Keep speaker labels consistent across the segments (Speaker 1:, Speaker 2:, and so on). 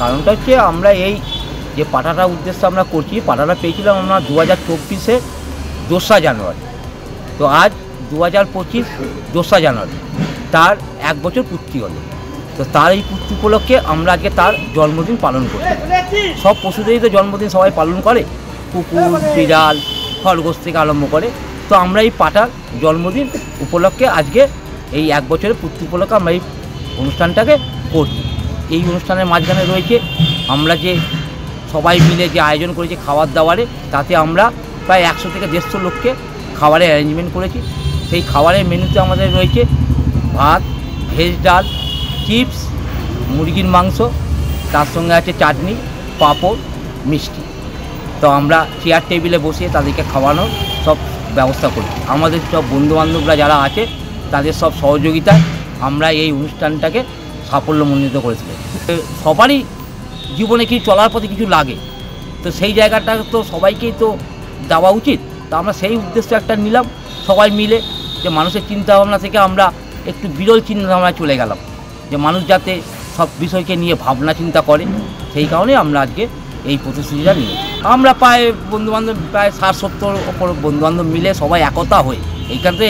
Speaker 1: কারণটা হচ্ছে আমরা এই যে পাঠাটা উদ্দেশ্যে আমরা করছি, পাঠাটা পেয়েছিলাম আমরা 2024-এ 2রা জানুয়ারি। তো আজ 2025 2রা জানুয়ারি, তার 1 বছর পূর্তি হলো। তো তার এই পূর্তি উপলক্ষে আমরা আজকে তার জন্মদিন পালন করি। সব পশুদেরই তো জন্মদিন সবাই পালন করে, কুকুর, বিড়াল, খরগোশ থেকে আরম্ভ করে। তো আমরা এই পাঠার জন্মদিন উপলক্ষে আজকে এই 1 বছরের পূর্তি উপলক্ষে আমরা এই অনুষ্ঠানটাকে করছি। এই অনুষ্ঠানের মাঝখানে রয়েছে আমরা যে সবাই মিলে যে আয়োজন করেছি খাবার দাবারে, তাতে আমরা প্রায় 100 থেকে 150 লোককে খাবারের অ্যারেঞ্জমেন্ট করেছি। সেই খাবারের মেনুতে আমাদের রয়েছে ভাত, ভেজ ডাল, চিপস, মুরগির মাংস, তার সঙ্গে আছে চাটনি, পাঁপড়, মিষ্টি। তো আমরা চেয়ার টেবিলে বসিয়ে তাদেরকে খাওয়ানোর সব ব্যবস্থা করি। আমাদের সব বন্ধুবান্ধবরা যারা আছে তাদের সব সহযোগিতায় আমরা এই অনুষ্ঠানটাকে সাফল্যমণ্ডিত করেছিলাম। সবারই জীবনে কি চলার পথে কিছু লাগে, তো সেই জায়গাটা তো সবাইকেই তো দেওয়া উচিত। তো আমরা সেই উদ্দেশ্যে একটা নিলাম সবাই মিলে, যে মানুষের চিন্তাভাবনা থেকে আমরা একটু বিরল চিন্তাভাবনায় চলে গেলাম, যে মানুষ যাতে সব বিষয়কে নিয়ে ভাবনা চিন্তা করে। সেই কারণে আমরা আজকে এই প্রতিশ্রুতিটা নিই। আমরা প্রায় বন্ধুবান্ধব প্রায় 60-70 ওপর বন্ধুবান্ধব মিলে সবাই একতা হয়ে, এইখানে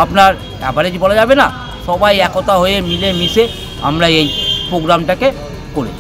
Speaker 1: আপনার অ্যাভারেজ বলা যাবে না, সবাই একতা হয়ে মিলে মিশে আমরা এই প্রোগ্রামটাকে করি।